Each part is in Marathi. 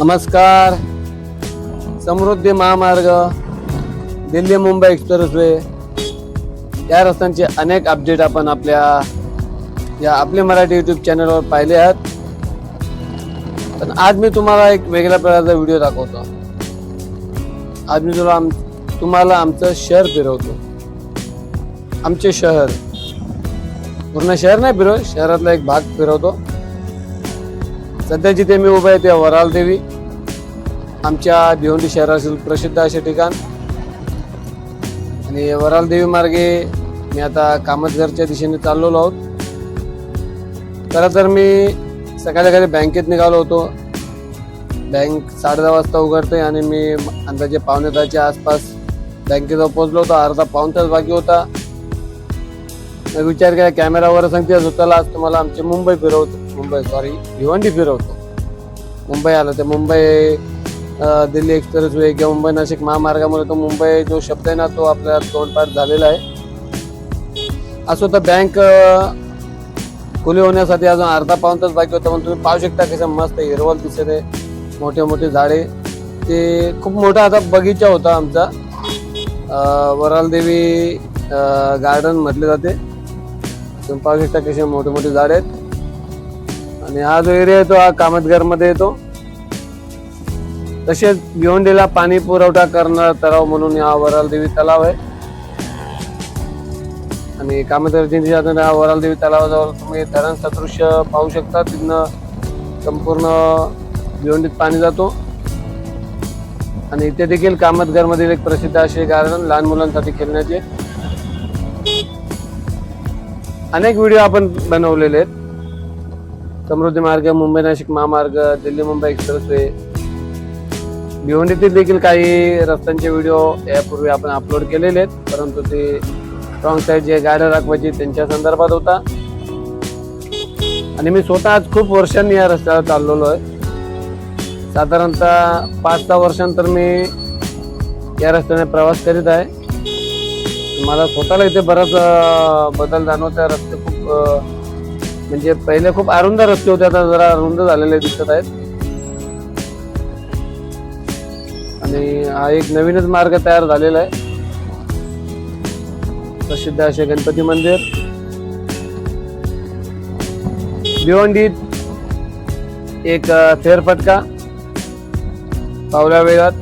नमस्कार. समृद्धी महामार्ग, दिल्ली मुंबई एक्सप्रेसवे या रस्त्यांचे अनेक अपडेट आपण आपले मराठी यूट्यूब चॅनलवर पाहिले आहेत. पण आज मी तुम्हाला एक वेगळ्या प्रकारचा व्हिडिओ दाखवतो. आज मी तुम्हाला आमचं शहर फिरवतो. आमचे शहर, पूर्ण शहर नाही फिरव, शहरातला एक भाग फिरवतो. सध्या जिथे मी उभा आहे ते वराल देवी, आमच्या भिवंडी शहरातील प्रसिद्ध असे ठिकाण. आणि वराल देवी मार्गे मी आता कामतघरच्या दिशेने चाललेलो आहोत. खरं तर मी सकाळी बँकेत निघालो होतो. बँक 10:30 वाजता उघडते आणि मी अंदाजे 9:45च्या आसपास बँकेजवळ पोहोचलो होतो. अर्धा पाऊण तास बाकी होता. मी विचार केला कॅमेरावर सांगते स्वतःला आज तुम्हाला आमचे भिवंडी फिरवतो. मुंबई आलं ते मुंबई दिल्ली एक्सप्रेसवे किंवा मुंबई नाशिक महामार्गामुळे तो मुंबई जो शब्द आहे ना तो आपल्या तोंडपाठ झालेला आहे. असो तर बँक खुली होण्यासाठी अजून अर्धा पाऊण तास बाकी होता. पण तुम्ही पाहू शकता कसं मस्त हिरवळ दिसत आहे, मोठे मोठे झाडे. ते खूप मोठा आता बगीचा होता आमचा. वराल देवी गार्डन म्हटले जाते. तुम्ही पाहू शकता कसे मोठे मोठे झाड आहेत. आणि हा जो एरिया येतो हा कामतघरमध्ये येतो. तसेच भिवंडीला पाणी पुरवठा करणारा तलाव म्हणून हा वराल देवी तलाव आहे. आणि कामतघर वराल देवी तलावाजवळ तुम्ही धरण सदृश्य पाहू शकता. तिथनं संपूर्ण भिवंडीत पाणी जातो. आणि इथे देखील कामतघर मधील एक प्रसिद्ध असे गार्डन, लहान मुलांसाठी खेळण्याचे. अनेक व्हिडिओ आपण बनवलेले आहेत. समृद्धी मार्ग, मुंबई नाशिक महामार्ग, दिल्ली मुंबई एक्सप्रेसवे, भिवंडीतील देखील काही रस्त्यांचे व्हिडिओ यापूर्वी आपण अपलोड केलेले आहेत. परंतु ते रॉंग साईड जे गाड्या दाखवायची त्यांच्या संदर्भात होता. आणि मी स्वतः आज खूप वर्षांनी या रस्त्यावर चाललेलो आहे. साधारणतः 5-6 वर्षांतर मी या रस्त्याने प्रवास करीत आहे. मला स्वतःला इथे बराच बदल जाणवता. रस्ते खूप म्हणजे पहिले खूप अरुंद रस्ते होते, आता जरा रुंद झालेले दिसत आहेत. आणि हा एक नवीनच मार्ग तयार झालेला आहे. प्रसिद्ध असे गणपती मंदिर. भिवंडीत एक फेरफटका पावल्या वेळात.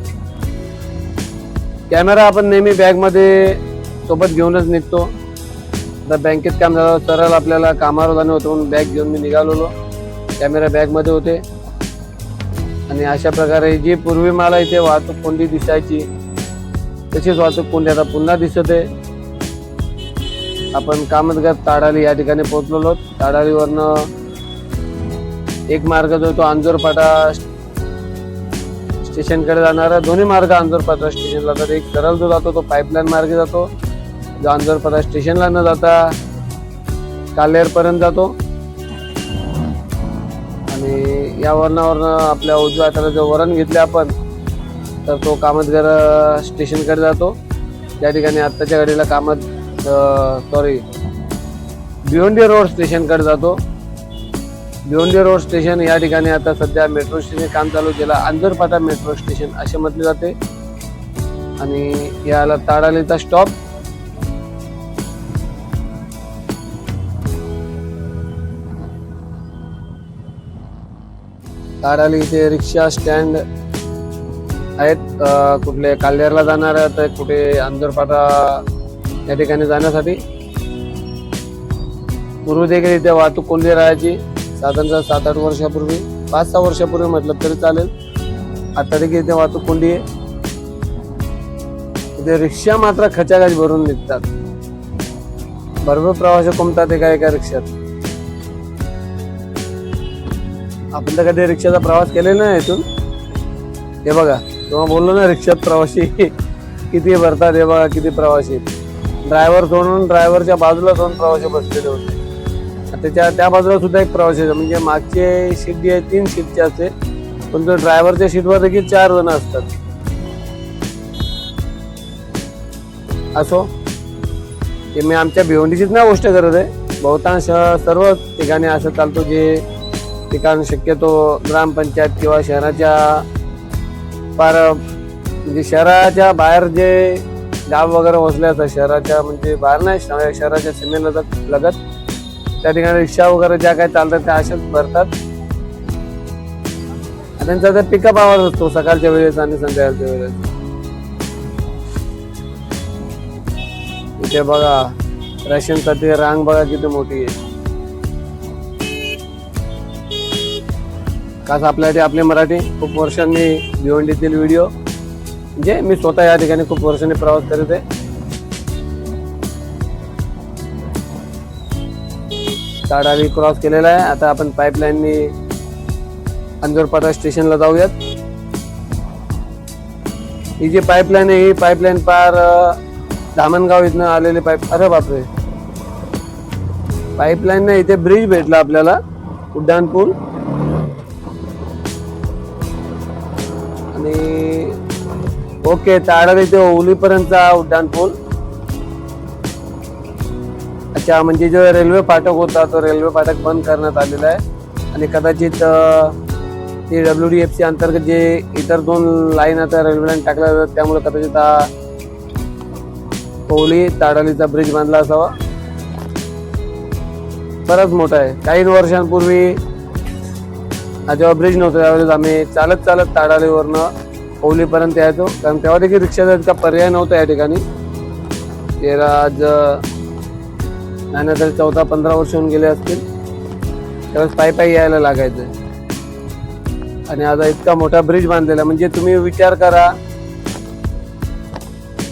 कॅमेरा आपण नेहमी बॅग मध्ये सोबत घेऊनच निघतो. आता बँकेत काम झालं, सरळ आपल्याला कामावर जाणं होतं म्हणून बॅग घेऊन मी निघालेलो. कॅमेरा बॅग मध्ये होते. आणि अशा प्रकारे जी पूर्वी मला इथे वाहतूक कोंडी दिसायची तशीच वाहतूक कोंडी आता पुन्हा दिसत आहे. आपण कामतघर ताडाली या ठिकाणी पोहोचलेलो. ताडालीवरनं एक मार्ग जो तो अंजोरपाटा स्टेशनकडे जाणारा, दोन्ही मार्ग अंजोरपाटा स्टेशनला जातात. एक सरळ जो जातो तो पाईपलाईन मार्गे जातो, जो अंजोरपाटा स्टेशनला न जाता कालेर पर्यंत जातो. आणि या वरणावरनं आपल्या उजव्या हाताला जो वरण घेतले आपण तर तो कामतघर स्टेशनकडे जातो. त्या ठिकाणी आत्ताच्या घडीला भिवंडी रोड स्टेशनकडे जातो. भिवंडी रोड स्टेशन या ठिकाणी आता सध्या मेट्रो स्टेशन काम चालू केलं, अंजोरपाटा मेट्रो स्टेशन असे म्हटले जाते. आणि याला ताडालीचा स्टॉप. ताडाली इथे रिक्षा स्टँड आहेत. कुठले काल्हेरला जाणार तर कुठे अंजोरपाटा या ठिकाणी जाण्यासाठी. पूर्वी देखील इथे वाहतूक कोंडी राहायची. साधारणतः 7-8 वर्षापूर्वी, 5-6 वर्षापूर्वी म्हटलं तरी चालेल. आता देखील इथे वाहतूक कोंडी आहे. इथे रिक्षा मात्र खचाखच भरून निघतात. भरपूर प्रवासी कोंबतात एका रिक्षात. आपण तर कधी रिक्षाचा प्रवास केलेला नाही इथून. हे बघा, तेव्हा बोललो ना रिक्षात प्रवासी किती भरतात. हे बघा किती प्रवासी. ड्रायव्हर सोडून ड्रायव्हरच्या बाजूला 2 प्रवासी बसलेले होते. त्या बाजूला सुद्धा एक प्रवासी, म्हणजे मागचे सीट जी आहे 3 सीटची असते, पण तो ड्रायव्हरच्या सीटवर देखील 4 जण असतात. असो, ते मी आमच्या भिवंडीचीच ना गोष्ट करत आहे. बहुतांश सर्व ठिकाणी असं चालतो जे ठिकाण शक्यतो ग्रामपंचायत किंवा शहराच्या म्हणजे शहराच्या बाहेर जे गाव वगैरे वसले असतात, शहराच्या म्हणजे बाहेर नाही, शहराच्या सीमेला लगत त्या ठिकाणी रिक्षा वगैरे ज्या काही चालतात त्या अशाच भरतात. त्यांचा तर पिकअप आवाज असतो सकाळच्या वेळेस आणि संध्याकाळच्या वेळेस. इथे बघा रेशनसाठी रांग बघा किती मोठी आहे. खास आपल्यासाठी आपली मराठी खूप वर्षांनी भिवंडीतील व्हिडिओ म्हणजे मी स्वतः या ठिकाणी खूप वर्षांनी प्रवास करत आहे. ताडाली क्रॉस केलेला आहे. आता आपण पाईपलाईननी अंजोरपाटा स्टेशनला जाऊयात. ही जी पाईपलाईन आहे ही पाईपलाईन पार धामणगाव इथनं आलेली पाईप. अरे बापरे, पाईपलाईन नाही, इथे ब्रिज भेटला आपल्याला, उड्डाण पूल. आणि ओके, ताडाली ते ओवलीपर्यंतचा उड्डाण पूल. अच्छा, म्हणजे जो रेल्वे फाटक होता तो रेल्वे फाटक बंद करण्यात आलेला आहे आणि कदाचित ते WDFC अंतर्गत जे इतर 2 लाईन आता रेल्वे लाईन टाकल्या जातात त्यामुळे कदाचित हा ओवली ताडालीचा ब्रिज बांधला असावा. बराच मोठा आहे. काही वर्षांपूर्वी जेव्हा ब्रिज नव्हतं त्यावेळेस आम्ही चालत चालत ताडालीवरनं ओवलीपर्यंत यायचो, कारण तेव्हा देखील रिक्षाचा इतका पर्याय नव्हता या ठिकाणी. आज नाही तरी 14-15 वर्ष होऊन गेले असतील, त्यावेळेस पायी यायला लागायचं. आणि आता इतका मोठा ब्रिज बांधलेला, म्हणजे तुम्ही विचार करा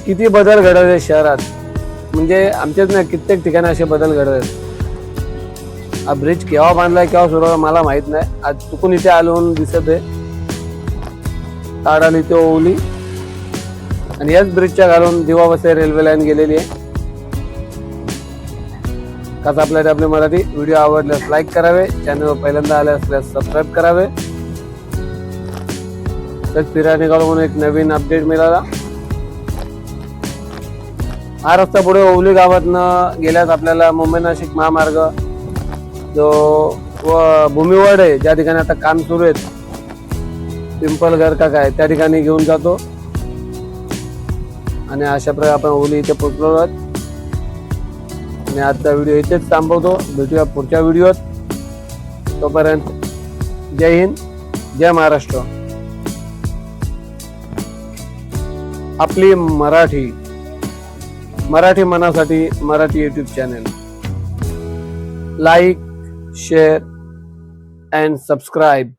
किती बदल घडत आहे शहरात. म्हणजे आमच्याच नाही, कित्येक ठिकाणी असे बदल घडत आहेत. हा ब्रिज केव्हा बांधलाय केव्हा सुरू मला माहित नाही. आज चुकून इथे आलो दिसत आहे ताडाली ते ओवली. आणि याच ब्रिजच्या घालून दिवा वसई रेल्वे लाईन गेलेली आहे. खास आपल्याला आपली मराठी व्हिडिओ आवडल्यास लाईक करावे, चॅनलवर पहिल्यांदा आले असल्यास सबस्क्राईब करावे. तर फिरायला निघालो म्हणून एक नवीन अपडेट मिळाला. हा रस्ता पुढे ओवली गावातनं गेल्यास आपल्याला मुंबई नाशिक महामार्ग जो भूमिवड आहे, ज्या ठिकाणी आता काम सुरू आहे, पिंपलघर का काय त्या ठिकाणी घेऊन जातो. आणि अशा प्रकारे आपण ओवली इथे पोहोचलो आहोत. आणि आजचा व्हिडिओ इथेच थांबवतो. भेटूया पुढच्या व्हिडिओत. तोपर्यंत जय हिंद, जय महाराष्ट्र. आपली मराठी मनासाठी Marathi YouTube channel. Like, share and subscribe.